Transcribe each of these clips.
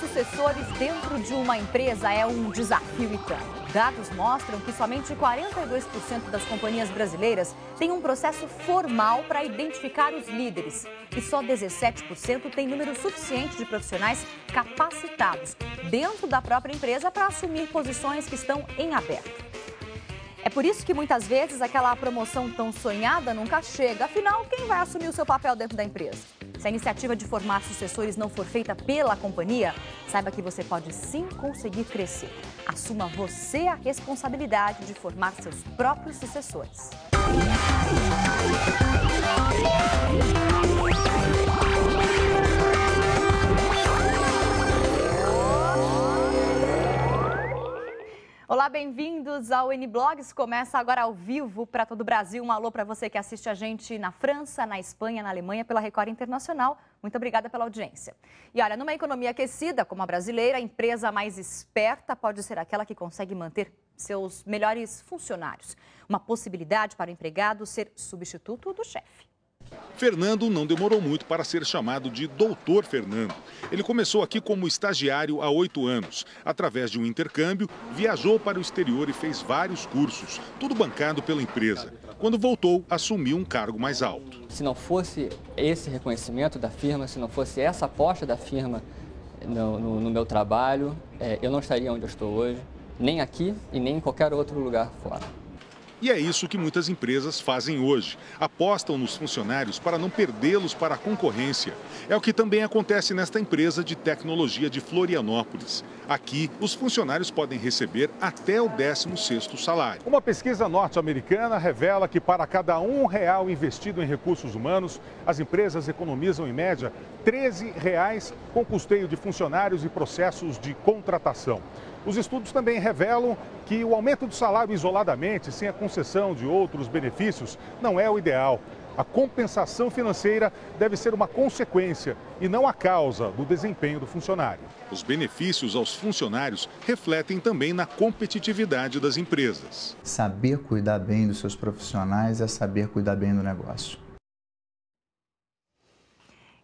sucessores dentro de uma empresa é um desafio e tanto. Dados mostram que somente 42% das companhias brasileiras têm um processo formal para identificar os líderes. E só 17% têm número suficiente de profissionais capacitados dentro da própria empresa para assumir posições que estão em aberto. É por isso que muitas vezes aquela promoção tão sonhada nunca chega. Afinal, quem vai assumir o seu papel dentro da empresa? Se a iniciativa de formar sucessores não for feita pela companhia, saiba que você pode sim conseguir crescer. Assuma você a responsabilidade de formar seus próprios sucessores. Olá, bem-vindos ao N-Blogs. Começa agora ao vivo para todo o Brasil. Um alô para você que assiste a gente na França, na Espanha, na Alemanha, pela Record Internacional. Muito obrigada pela audiência. E olha, numa economia aquecida como a brasileira, a empresa mais esperta pode ser aquela que consegue manter seus melhores funcionários. Uma possibilidade para o empregado ser substituto do chefe. Fernando não demorou muito para ser chamado de Doutor Fernando. Ele começou aqui como estagiário há 8 anos. Através de um intercâmbio, viajou para o exterior e fez vários cursos, tudo bancado pela empresa. Quando voltou, assumiu um cargo mais alto. Se não fosse esse reconhecimento da firma, se não fosse essa aposta da firma no meu trabalho, eu não estaria onde eu estou hoje, nem aqui e nem em qualquer outro lugar fora. E é isso que muitas empresas fazem hoje. Apostam nos funcionários para não perdê-los para a concorrência. É o que também acontece nesta empresa de tecnologia de Florianópolis. Aqui, os funcionários podem receber até o 16º salário. Uma pesquisa norte-americana revela que para cada R$1 investido em recursos humanos, as empresas economizam em média R$13 com custeio de funcionários e processos de contratação. Os estudos também revelam que o aumento do salário isoladamente, sem a concessão de outros benefícios, não é o ideal. A compensação financeira deve ser uma consequência e não a causa do desempenho do funcionário. Os benefícios aos funcionários refletem também na competitividade das empresas. Saber cuidar bem dos seus profissionais é saber cuidar bem do negócio.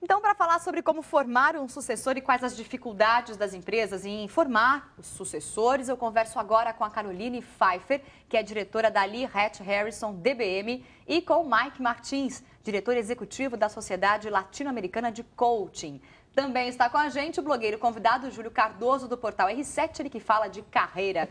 Então, para falar sobre como formar um sucessor e quais as dificuldades das empresas em formar os sucessores, eu converso agora com a Caroline Pfeiffer, que é diretora da Lee Hatch Harrison DBM, e com o Mike Martins, diretor executivo da Sociedade Latino-Americana de Coaching. Também está com a gente o blogueiro convidado Júlio Cardoso, do portal R7, ele que fala de carreira.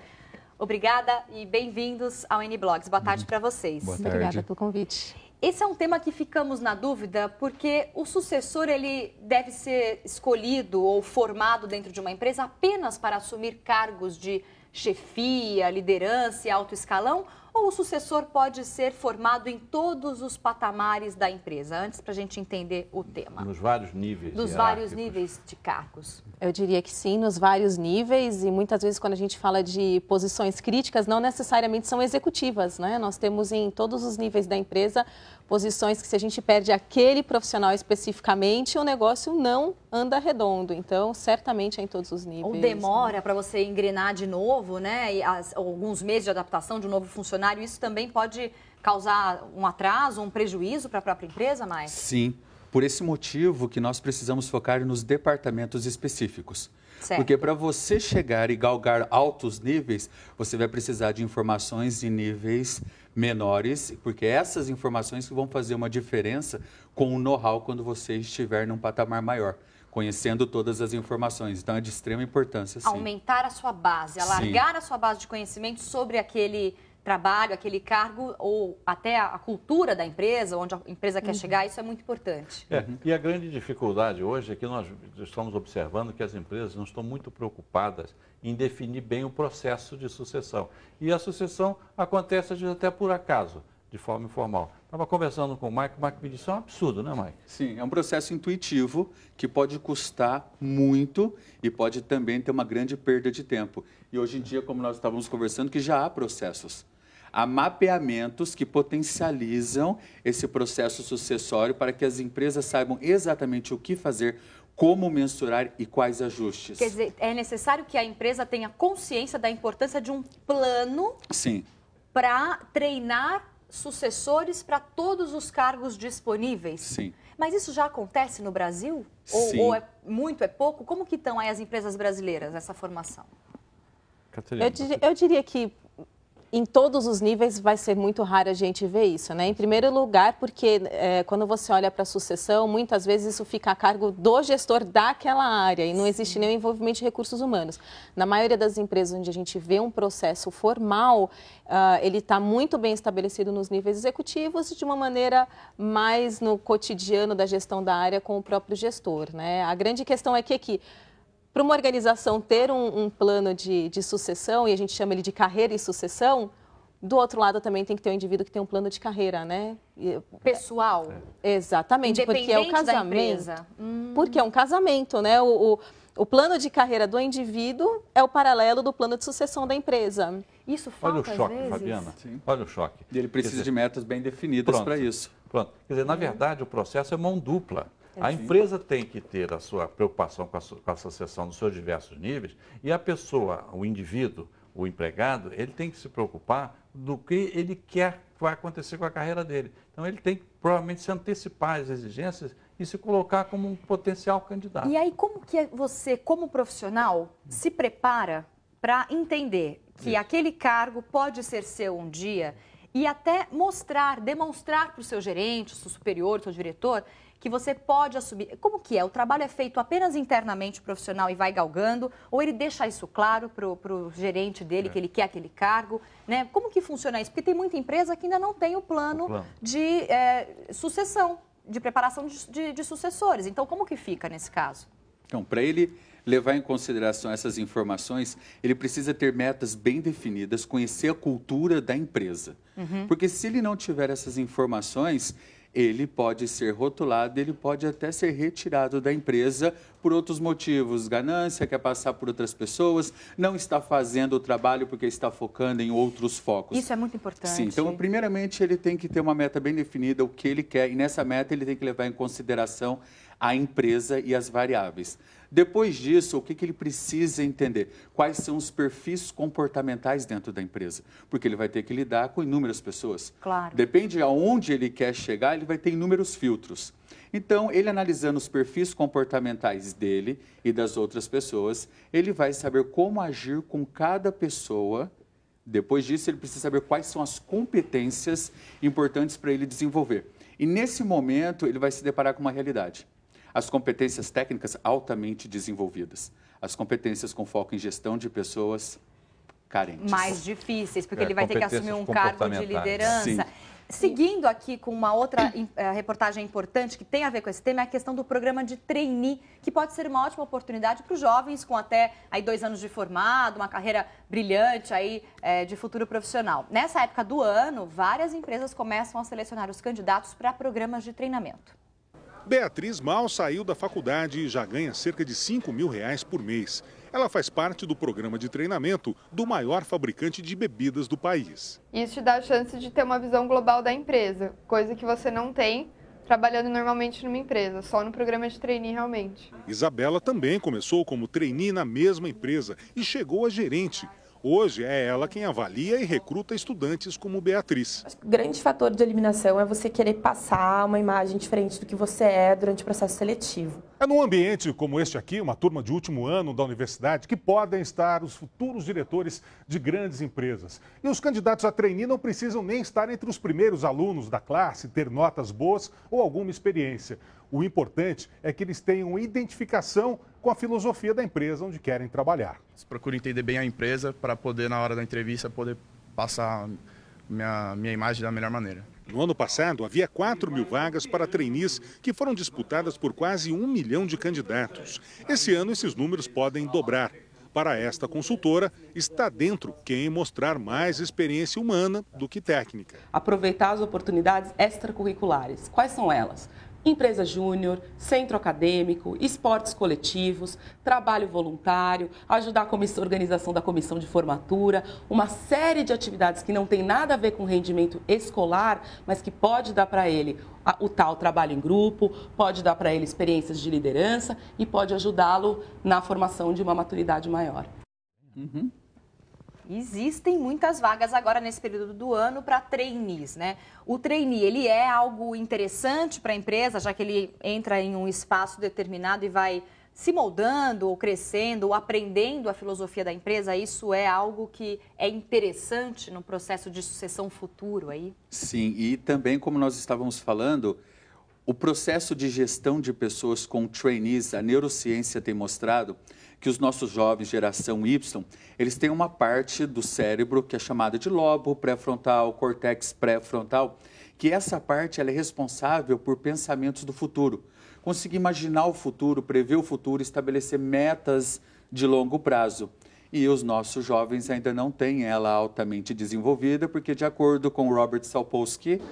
Obrigada e bem-vindos ao N-Blogs. Boa tarde para vocês. Boa tarde. Obrigada pelo convite. Esse é um tema que ficamos na dúvida porque o sucessor ele deve ser escolhido ou formado dentro de uma empresa apenas para assumir cargos de chefia, liderança e alto escalão, ou o sucessor pode ser formado em todos os patamares da empresa? Antes, para a gente entender o tema. Nos vários níveis. Dos vários níveis de cargos. Eu diria que sim, nos vários níveis, e muitas vezes quando a gente fala de posições críticas, não necessariamente são executivas, né? Nós temos em todos os níveis da empresa posições que, se a gente perde aquele profissional especificamente, o negócio não anda redondo. Então, certamente é em todos os níveis. Ou demora para você engrenar de novo, né? E alguns meses de adaptação de um novo funcionário, isso também pode causar um atraso, um prejuízo para a própria empresa, Mike? Sim. Por esse motivo que nós precisamos focar nos departamentos específicos. Certo. Porque para você chegar e galgar altos níveis, você vai precisar de informações em níveis menores, porque essas informações que vão fazer uma diferença com o know-how quando você estiver num patamar maior, conhecendo todas as informações. Então, é de extrema importância, sim. Aumentar a sua base, alargar a sua base de conhecimento sobre aquele trabalho, aquele cargo ou até a cultura da empresa, onde a empresa quer chegar, isso é muito importante. E a grande dificuldade hoje é que nós estamos observando que as empresas não estão muito preocupadas em definir bem o processo de sucessão. E a sucessão acontece às vezes até por acaso, de forma informal. Estava conversando com o Mike me disse, isso é um absurdo, né, Mike? Sim, é um processo intuitivo que pode custar muito e pode também ter uma grande perda de tempo. E hoje em dia, como nós estávamos conversando, que já há processos. Há mapeamentos que potencializam esse processo sucessório para que as empresas saibam exatamente o que fazer, como mensurar e quais ajustes. Quer dizer, é necessário que a empresa tenha consciência da importância de um plano para treinar sucessores para todos os cargos disponíveis? Sim. Mas isso já acontece no Brasil? Sim. Ou é muito, é pouco? Como que estão aí as empresas brasileiras nessa formação? Eu diria que em todos os níveis vai ser muito raro a gente ver isso, né? Em primeiro lugar, porque quando você olha para a sucessão, muitas vezes isso fica a cargo do gestor daquela área e não existe nenhum envolvimento de recursos humanos. Na maioria das empresas onde a gente vê um processo formal, ele está muito bem estabelecido nos níveis executivos e de uma maneira mais no cotidiano da gestão da área com o próprio gestor, né? A grande questão é que aqui, para uma organização ter um plano de sucessão, e a gente chama ele de carreira e sucessão, do outro lado também tem que ter um indivíduo que tem um plano de carreira, né? Pessoal? Exatamente, porque é o casamento. Porque é um casamento, né? O plano de carreira do indivíduo é o paralelo do plano de sucessão da empresa. Isso falta, olha o choque, às vezes. Fabiana. Sim. Olha o choque. E ele precisa de metas bem definidas para isso. Pronto. Quer dizer, na verdade, o processo é mão dupla. A empresa tem que ter a sua preocupação com a sucessão nos seus diversos níveis e a pessoa, o indivíduo, o empregado, ele tem que se preocupar do que ele quer que vai acontecer com a carreira dele. Então, ele tem que provavelmente se antecipar às exigências e se colocar como um potencial candidato. E aí, como que você, como profissional, se prepara para entender que aquele cargo pode ser seu um dia e até demonstrar para o seu gerente, o seu superior, o seu diretor, que você pode assumir. Como que é? O trabalho é feito apenas internamente profissional e vai galgando? Ou ele deixa isso claro para o gerente dele, que ele quer aquele cargo? Né? Como que funciona isso? Porque tem muita empresa que ainda não tem o plano de sucessão, de preparação de sucessores. Então, como que fica nesse caso? Então, para ele levar em consideração essas informações, ele precisa ter metas bem definidas, conhecer a cultura da empresa. Porque se ele não tiver essas informações, ele pode ser rotulado, ele pode até ser retirado da empresa por outros motivos. Ganância, quer passar por outras pessoas, não está fazendo o trabalho porque está focando em outros focos. Isso é muito importante. Sim, então, primeiramente, ele tem que ter uma meta bem definida, o que ele quer, e nessa meta ele tem que levar em consideração a empresa e as variáveis. Depois disso, o que ele precisa entender? Quais são os perfis comportamentais dentro da empresa? Porque ele vai ter que lidar com inúmeras pessoas. Claro. Depende aonde ele quer chegar, ele vai ter inúmeros filtros. Então, ele analisando os perfis comportamentais dele e das outras pessoas, ele vai saber como agir com cada pessoa. Depois disso, ele precisa saber quais são as competências importantes para ele desenvolver. E nesse momento, ele vai se deparar com uma realidade. As competências técnicas altamente desenvolvidas. As competências com foco em gestão de pessoas carentes. Mais difíceis, porque ele vai ter que assumir um cargo de liderança. Sim. Seguindo aqui com uma outra reportagem importante que tem a ver com esse tema, é a questão do programa de trainee, que pode ser uma ótima oportunidade para os jovens com até aí 2 anos de formado, uma carreira brilhante aí, de futuro profissional. Nessa época do ano, várias empresas começam a selecionar os candidatos para programas de treinamento. Beatriz mal saiu da faculdade e já ganha cerca de R$5.000 por mês. Ela faz parte do programa de treinamento do maior fabricante de bebidas do país. Isso te dá a chance de ter uma visão global da empresa, coisa que você não tem trabalhando normalmente numa empresa, só no programa de trainee realmente. Isabela também começou como trainee na mesma empresa e chegou a gerente. Hoje é ela quem avalia e recruta estudantes como Beatriz. O grande fator de eliminação é você querer passar uma imagem diferente do que você é durante o processo seletivo. É num ambiente como este aqui, uma turma de último ano da universidade, que podem estar os futuros diretores de grandes empresas. E os candidatos a trainee não precisam nem estar entre os primeiros alunos da classe, ter notas boas ou alguma experiência. O importante é que eles tenham identificação com a filosofia da empresa onde querem trabalhar. Procuro entender bem a empresa para poder, na hora da entrevista, poder passar minha imagem da melhor maneira. No ano passado, havia 4.000 vagas para trainees que foram disputadas por quase 1 milhão de candidatos. Esse ano, esses números podem dobrar. Para esta consultora, está dentro quem mostrar mais experiência humana do que técnica. Aproveitar as oportunidades extracurriculares. Quais são elas? Empresa júnior, centro acadêmico, esportes coletivos, trabalho voluntário, ajudar a organização da comissão de formatura, uma série de atividades que não tem nada a ver com rendimento escolar, mas que pode dar para ele o tal trabalho em grupo, pode dar para ele experiências de liderança e pode ajudá-lo na formação de uma maturidade maior. Existem muitas vagas agora nesse período do ano para trainees, né? O trainee, ele é algo interessante para a empresa, já que ele entra em um espaço determinado e vai se moldando, ou crescendo, ou aprendendo a filosofia da empresa. Isso é algo que é interessante no processo de sucessão futuro aí? Sim, e também, como nós estávamos falando, o processo de gestão de pessoas com trainees, a neurociência tem mostrado que os nossos jovens, geração Y, eles têm uma parte do cérebro que é chamada de lobo pré-frontal, córtex pré-frontal, que essa parte ela é responsável por pensamentos do futuro. Conseguir imaginar o futuro, prever o futuro, estabelecer metas de longo prazo. E os nossos jovens ainda não têm ela altamente desenvolvida, porque de acordo com Robert Sapolsky,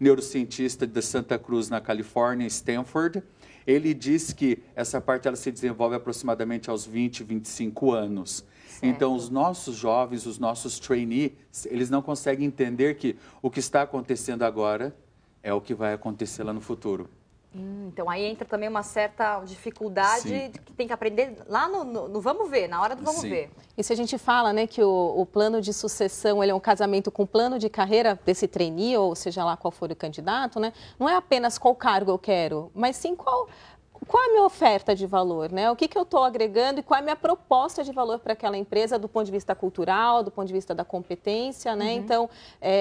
neurocientista de Santa Cruz, na Califórnia, Stanford, ele diz que essa parte ela se desenvolve aproximadamente aos 20, 25 anos. Certo. Então, os nossos jovens, os nossos trainees, eles não conseguem entender que o que está acontecendo agora é o que vai acontecer lá no futuro. Então, aí entra também uma certa dificuldade. Sim. Que tem que aprender lá no vamos ver, na hora do vamos Sim. ver. E se a gente fala, né, que o plano de sucessão ele é um casamento com o plano de carreira desse trainee, ou seja lá qual for o candidato, né, não é apenas qual cargo eu quero, mas sim qual é a minha oferta de valor, né? O que eu estou agregando e qual é a minha proposta de valor para aquela empresa do ponto de vista cultural, do ponto de vista da competência, né? Então,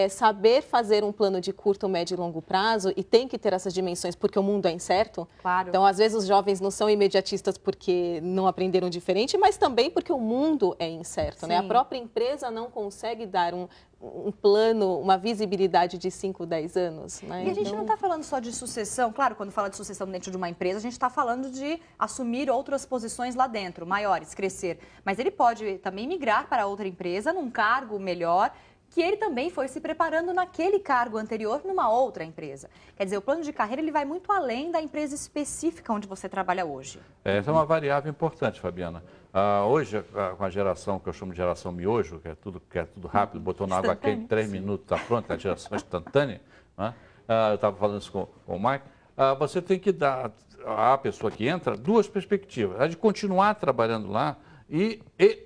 saber fazer um plano de curto, médio e longo prazo, e tem que ter essas dimensões porque o mundo é incerto. Claro. Então, às vezes, os jovens não são imediatistas porque não aprenderam diferente, mas também porque o mundo é incerto, né? A própria empresa não consegue dar um plano, uma visibilidade de 5, 10 anos. Né? E a gente não está falando só de sucessão, claro, quando fala de sucessão dentro de uma empresa, a gente está falando de assumir outras posições lá dentro, maiores, crescer. Mas ele pode também migrar para outra empresa, num cargo melhor, que ele também foi se preparando naquele cargo anterior numa outra empresa. Quer dizer, o plano de carreira ele vai muito além da empresa específica onde você trabalha hoje. Essa é uma variável importante, Fabiana. Hoje, com a geração que eu chamo de geração miojo, que é tudo rápido, botou na água quente, 3 minutos, está pronto, é a geração instantânea, né? Eu estava falando isso com o Mike, você tem que dar à pessoa que entra 2 perspectivas, a de continuar trabalhando lá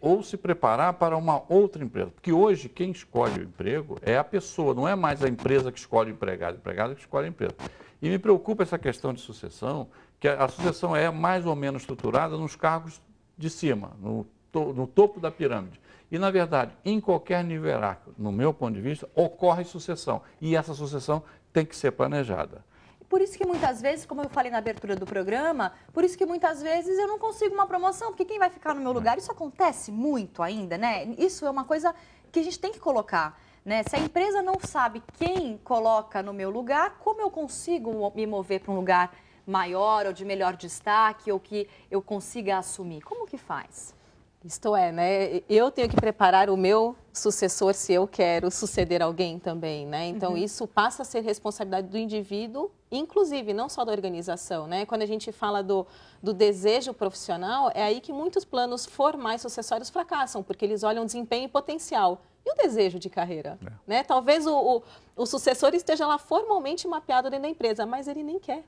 ou se preparar para uma outra empresa. Porque hoje quem escolhe o emprego é a pessoa, não é mais a empresa que escolhe o empregado que escolhe a empresa. E me preocupa essa questão de sucessão, que a sucessão é mais ou menos estruturada nos cargos de cima, no topo da pirâmide. E, na verdade, em qualquer nível hierárquico, no meu ponto de vista, ocorre sucessão. E essa sucessão tem que ser planejada. Por isso que muitas vezes, como eu falei na abertura do programa, por isso que muitas vezes eu não consigo uma promoção, porque quem vai ficar no meu lugar, isso acontece muito ainda, né? Isso é uma coisa que a gente tem que colocar, né? Se a empresa não sabe quem coloca no meu lugar, como eu consigo me mover para um lugar maior ou de melhor destaque ou que eu consiga assumir? Como que faz? Isto é, né? Eu tenho que preparar o meu sucessor se eu quero suceder alguém também, né? Então, isso passa a ser responsabilidade do indivíduo, inclusive, não só da organização, né? Quando a gente fala do desejo profissional, é aí que muitos planos formais sucessórios fracassam, porque eles olham desempenho e potencial. E o desejo de carreira, né? Talvez o sucessor esteja lá formalmente mapeado dentro da empresa, mas ele nem quer.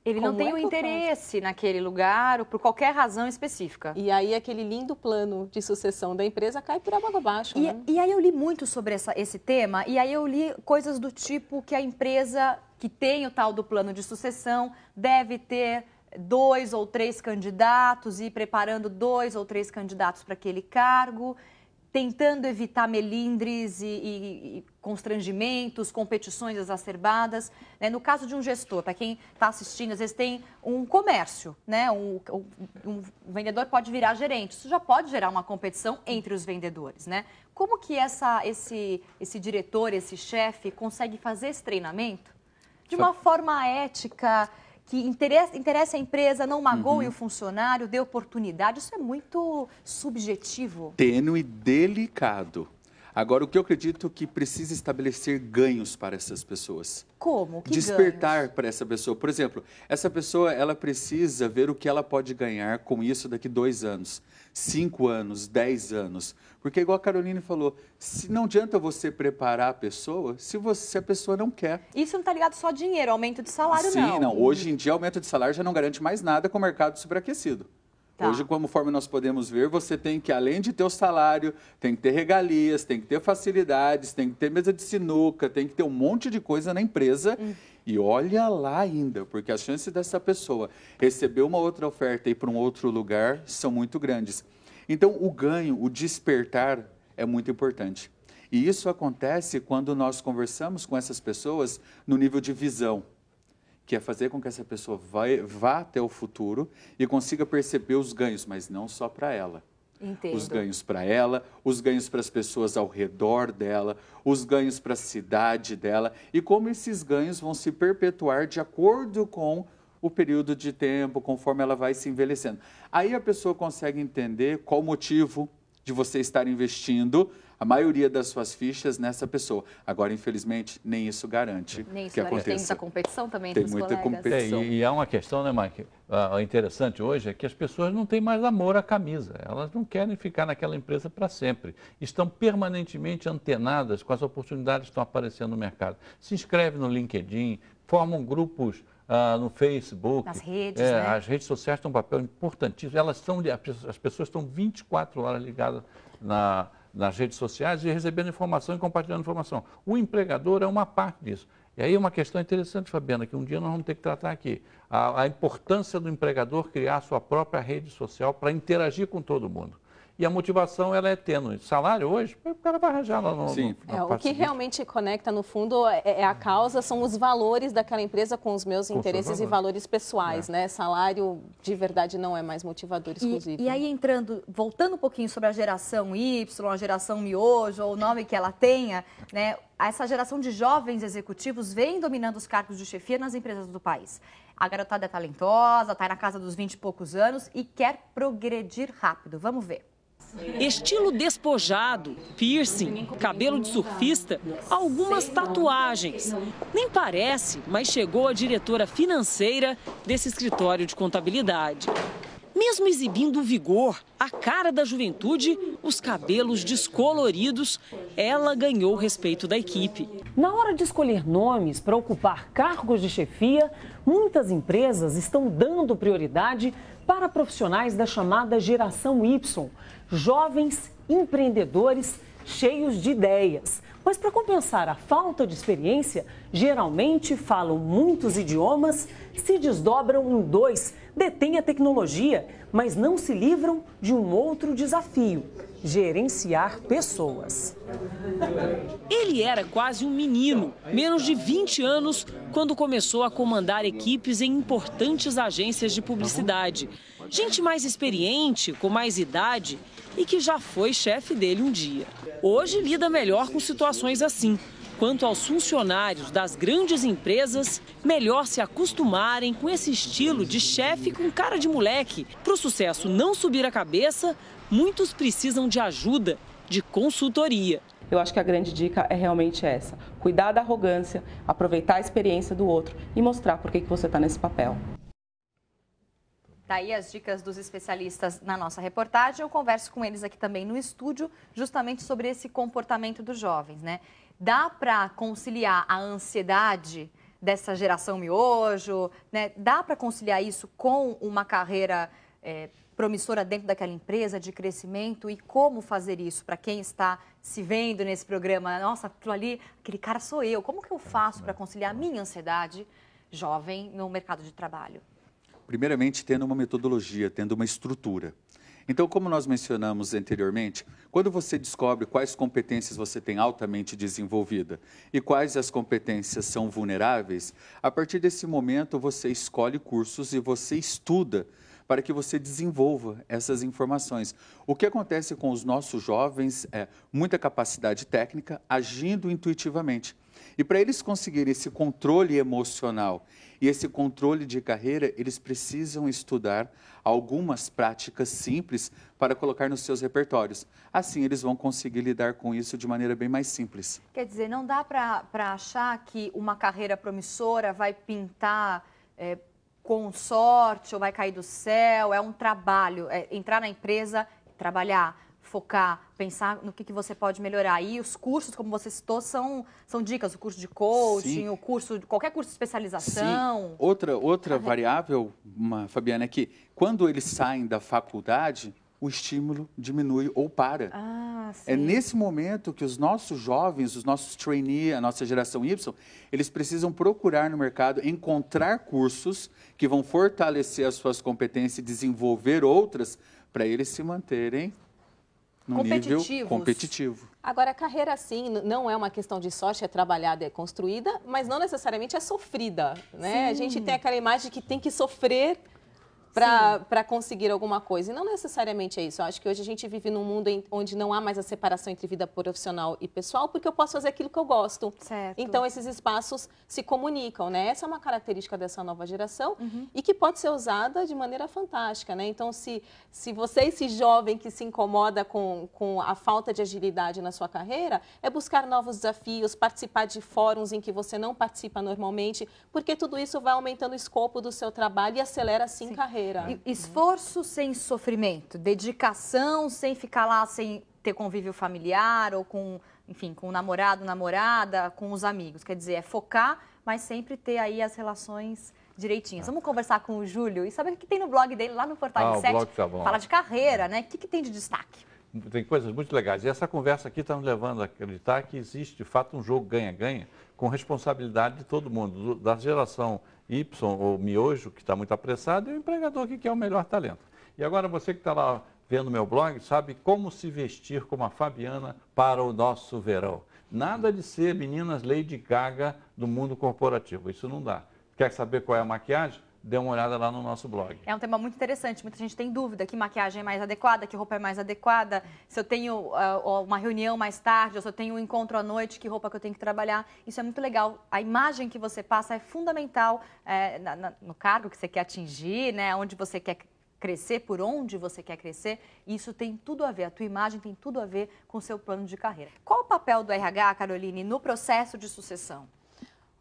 Ele não tem o interesse naquele lugar ou por qualquer razão específica. E aí aquele lindo plano de sucessão da empresa cai por água abaixo, né? E aí eu li muito sobre esse tema, e aí eu li coisas do tipo que a empresa que tem o tal do plano de sucessão deve ter 2 ou 3 candidatos e ir preparando 2 ou 3 candidatos para aquele cargo, tentando evitar melindres e constrangimentos, competições exacerbadas. Né? No caso de um gestor, para quem está assistindo, às vezes tem um comércio, né? Um vendedor pode virar gerente. Isso já pode gerar uma competição entre os vendedores. Né? Como que esse diretor, esse chefe, consegue fazer esse treinamento de uma forma ética, que interessa a empresa, não magoe o funcionário, dê oportunidade? Isso é muito subjetivo. Tênue e delicado. Agora, o que eu acredito que precisa estabelecer ganhos para essas pessoas. Como? Que despertar ganhos? Para essa pessoa. Por exemplo, essa pessoa ela precisa ver o que ela pode ganhar com isso daqui 2 anos, 5 anos, 10 anos. Porque, igual a Caroline falou, não adianta você preparar a pessoa se a pessoa não quer. Isso não está ligado só a dinheiro, aumento de salário, não. Sim, não. Hoje em dia, aumento de salário já não garante mais nada com o mercado superaquecido. Tá. Hoje, conforme nós podemos ver, você tem que, além de ter o salário, tem que ter regalias, tem que ter facilidades, tem que ter mesa de sinuca, tem que ter um monte de coisa na empresa. E olha lá ainda, porque as chances dessa pessoa receber uma outra oferta e ir para um outro lugar são muito grandes. Então, o ganho, o despertar é muito importante. E isso acontece quando nós conversamos com essas pessoas no nível de visão, que é fazer com que essa pessoa vá até o futuro e consiga perceber os ganhos, mas não só para ela. Entendo. Os ganhos para ela, os ganhos para as pessoas ao redor dela, os ganhos para a cidade dela e como esses ganhos vão se perpetuar de acordo com o período de tempo, conforme ela vai se envelhecendo. Aí a pessoa consegue entender qual o motivo de você estar investindo a maioria das suas fichas nessa pessoa. Agora, infelizmente, nem isso garante que aconteça. Tem muita competição também entre os colegas. Tem muita competição. E há uma questão, né, Mike? Interessante hoje é que as pessoas não têm mais amor à camisa. Elas não querem ficar naquela empresa para sempre. Estão permanentemente antenadas com as oportunidades que estão aparecendo no mercado. Se inscreve no LinkedIn, formam grupos no Facebook. Nas redes, né? As redes sociais têm um papel importantíssimo. As pessoas estão 24 horas ligadas nas redes sociais e recebendo informação e compartilhando informação. O empregador é uma parte disso. E aí uma questão interessante, Fabiana, que um dia nós vamos ter que tratar aqui. A importância do empregador criar a sua própria rede social para interagir com todo mundo. E a motivação, ela é tênue. Salário hoje, o cara vai arranjar lá no... Sim. O que realmente conecta, no fundo, é a causa, são os valores daquela empresa com os meus interesses e valores pessoais, né? Salário, de verdade, não é mais motivador exclusivo. E aí, voltando um pouquinho sobre a geração Y, a geração miojo, ou o nome que ela tenha, né? Essa geração de jovens executivos vem dominando os cargos de chefia nas empresas do país. A garotada é talentosa, está na casa dos 20 e poucos anos e quer progredir rápido. Vamos ver. Estilo despojado, piercing, cabelo de surfista, algumas tatuagens. Nem parece, mas chegou a diretora financeira desse escritório de contabilidade. Mesmo exibindo o vigor, a cara da juventude, os cabelos descoloridos, ela ganhou o respeito da equipe. Na hora de escolher nomes para ocupar cargos de chefia, muitas empresas estão dando prioridade para profissionais da chamada geração Y, jovens empreendedores cheios de ideias. Mas para compensar a falta de experiência, geralmente falam muitos idiomas, se desdobram em 2, detêm a tecnologia, mas não se livram de um outro desafio: gerenciar pessoas. Ele era quase um menino, menos de 20 anos, quando começou a comandar equipes em importantes agências de publicidade. Gente mais experiente, com mais idade e que já foi chefe dele um dia. Hoje lida melhor com situações assim. Quanto aos funcionários das grandes empresas, melhor se acostumarem com esse estilo de chefe com cara de moleque. Para o sucesso não subir a cabeça, muitos precisam de ajuda, de consultoria. Eu acho que a grande dica é realmente essa: cuidar da arrogância, aproveitar a experiência do outro e mostrar por que você está nesse papel. Daí as dicas dos especialistas na nossa reportagem. Eu converso com eles aqui também no estúdio, justamente sobre esse comportamento dos jovens, né? Dá para conciliar a ansiedade dessa geração miojo, né? Dá para conciliar isso com uma carreira promissora dentro daquela empresa de crescimento? E como fazer isso para quem está se vendo nesse programa? Nossa, aquilo ali, aquele cara sou eu. Como que eu faço para conciliar a minha ansiedade jovem no mercado de trabalho? Primeiramente, tendo uma metodologia, tendo uma estrutura. Então, como nós mencionamos anteriormente, quando você descobre quais competências você tem altamente desenvolvida e quais as competências são vulneráveis, a partir desse momento você escolhe cursos e você estuda para que você desenvolva essas informações. O que acontece com os nossos jovens é muita capacidade técnica agindo intuitivamente. E para eles conseguirem esse controle emocional e esse controle de carreira, eles precisam estudar algumas práticas simples para colocar nos seus repertórios. Assim, eles vão conseguir lidar com isso de maneira bem mais simples. Quer dizer, não dá para achar que uma carreira promissora vai pintar com sorte ou vai cair do céu. É um trabalho, entrar na empresa, trabalhar focar, pensar no que você pode melhorar. E os cursos, como você citou, são dicas, o curso de coaching, o curso, qualquer curso de especialização. Sim. Outra variável, Fabiana, é que quando eles saem da faculdade, o estímulo diminui ou para. É nesse momento que os nossos jovens, os nossos trainees, a nossa geração Y, eles precisam procurar no mercado, encontrar cursos que vão fortalecer as suas competências e desenvolver outras para eles se manterem no nível competitivo. Agora, a carreira, sim, não é uma questão de sorte, é trabalhada, é construída, mas não necessariamente é sofrida, né? A gente tem aquela imagem de que tem que sofrer para conseguir alguma coisa. E não necessariamente é isso. Eu acho que hoje a gente vive num mundo onde não há mais a separação entre vida profissional e pessoal, porque eu posso fazer aquilo que eu gosto. Então, esses espaços se comunicam, né? Essa é uma característica dessa nova geração e que pode ser usada de maneira fantástica, né? Então, se você, esse jovem que se incomoda com a falta de agilidade na sua carreira, é buscar novos desafios, participar de fóruns em que você não participa normalmente, porque tudo isso vai aumentando o escopo do seu trabalho e acelera, sim. carreira. Esforço sem sofrimento, dedicação sem ficar lá, sem ter convívio familiar ou com, enfim, com o namorado, namorada, com os amigos. Quer dizer, é focar, mas sempre ter aí as relações direitinhas. Vamos conversar com o Júlio e saber o que tem no blog dele, lá no Portal 7. Fala de carreira, né? O que tem de destaque? Tem coisas muito legais. E essa conversa aqui está nos levando a acreditar que existe, de fato, um jogo ganha-ganha com responsabilidade de todo mundo, da geração Y ou miojo, que está muito apressado, e o empregador que quer o melhor talento. E agora você que está lá vendo meu blog, sabe como se vestir como a Fabiana para o nosso verão. Nada de ser meninas Lady Gaga do mundo corporativo, isso não dá. Quer saber qual é a maquiagem? Dê uma olhada lá no nosso blog. É um tema muito interessante, muita gente tem dúvida que maquiagem é mais adequada, que roupa é mais adequada, se eu tenho uma reunião mais tarde, ou se eu tenho um encontro à noite, que roupa que eu tenho que trabalhar. Isso é muito legal. A imagem que você passa é fundamental no cargo que você quer atingir, né, onde você quer crescer, por onde você quer crescer. Isso tem tudo a ver, a tua imagem tem tudo a ver com o seu plano de carreira. Qual o papel do RH, Caroline, no processo de sucessão?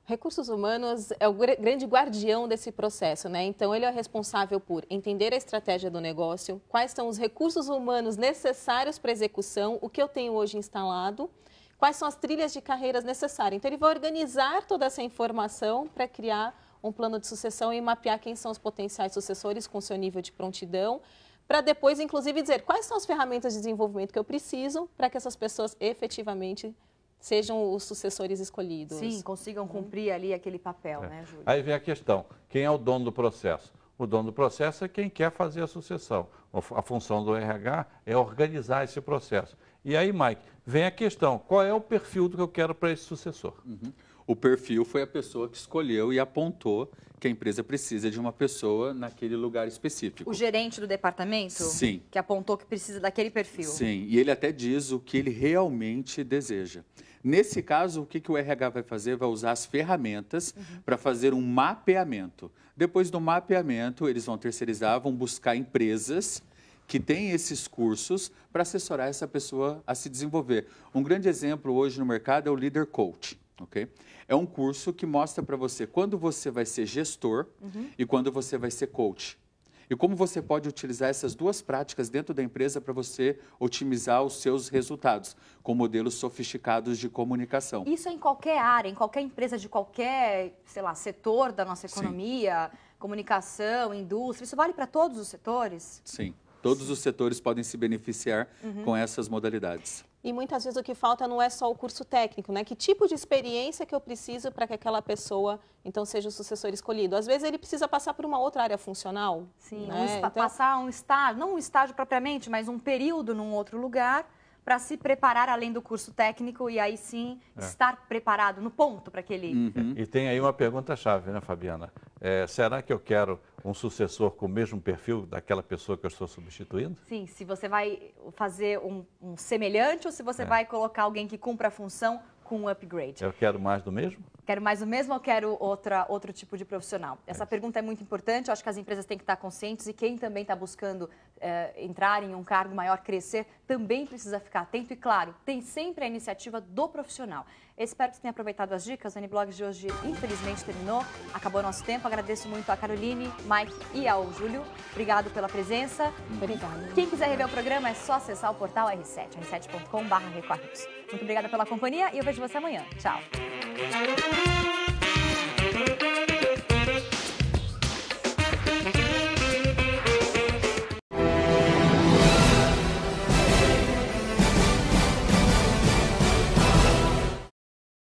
Recursos humanos é o grande guardião desse processo, né? Então, ele é responsável por entender a estratégia do negócio, quais são os recursos humanos necessários para a execução, o que eu tenho hoje instalado, quais são as trilhas de carreiras necessárias. Então, ele vai organizar toda essa informação para criar um plano de sucessão e mapear quem são os potenciais sucessores com seu nível de prontidão, para depois, inclusive, dizer quais são as ferramentas de desenvolvimento que eu preciso para que essas pessoas efetivamente sejam os sucessores escolhidos. Sim, consigam cumprir ali aquele papel, né, Júlio? Aí vem a questão, quem é o dono do processo? O dono do processo é quem quer fazer a sucessão. A função do RH é organizar esse processo. E aí, Mike, vem a questão, qual é o perfil do que eu quero para esse sucessor? O perfil foi a pessoa que escolheu e apontou que a empresa precisa de uma pessoa naquele lugar específico. O gerente do departamento? Sim. Que apontou que precisa daquele perfil? Sim, e ele até diz o que ele realmente deseja. Nesse caso, o que o RH vai fazer? Vai usar as ferramentas para fazer um mapeamento. Depois do mapeamento, eles vão terceirizar, vão buscar empresas que têm esses cursos para assessorar essa pessoa a se desenvolver. Um grande exemplo hoje no mercado é o Leader Coach. Okay? É um curso que mostra para você quando você vai ser gestor e quando você vai ser coach. E como você pode utilizar essas duas práticas dentro da empresa para você otimizar os seus resultados, com modelos sofisticados de comunicação. Isso é em qualquer área, em qualquer empresa de qualquer, sei lá, setor da nossa economia, comunicação, indústria, isso vale para todos os setores? Sim, todos os setores podem se beneficiar com essas modalidades. E muitas vezes o que falta não é só o curso técnico, né? Que tipo de experiência que eu preciso para que aquela pessoa, então, seja o sucessor escolhido? Às vezes ele precisa passar por uma outra área funcional. Sim, né? Passar um estágio, não um estágio propriamente, mas um período num outro lugar para se preparar além do curso técnico e aí sim estar preparado no ponto para aquele... E tem aí uma pergunta-chave, né, Fabiana? Será que eu quero um sucessor com o mesmo perfil daquela pessoa que eu estou substituindo? Sim, se você vai fazer um semelhante ou se você vai colocar alguém que cumpra a função com um upgrade. Eu quero mais do mesmo? Quero mais do mesmo ou quero outro tipo de profissional? Essa pergunta é muito importante, eu acho que as empresas têm que estar conscientes e quem também está buscando entrar em um cargo maior, crescer, também precisa ficar atento e, claro, tem sempre a iniciativa do profissional. Espero que você tenha aproveitado as dicas. O N-Blogs de hoje, infelizmente, terminou. Acabou nosso tempo. Agradeço muito a Caroline, Mike e ao Júlio. Obrigado pela presença. Obrigada. Quem quiser rever o programa, é só acessar o portal R7, r7.com/Record News. Muito obrigada pela companhia e eu vejo você amanhã. Tchau.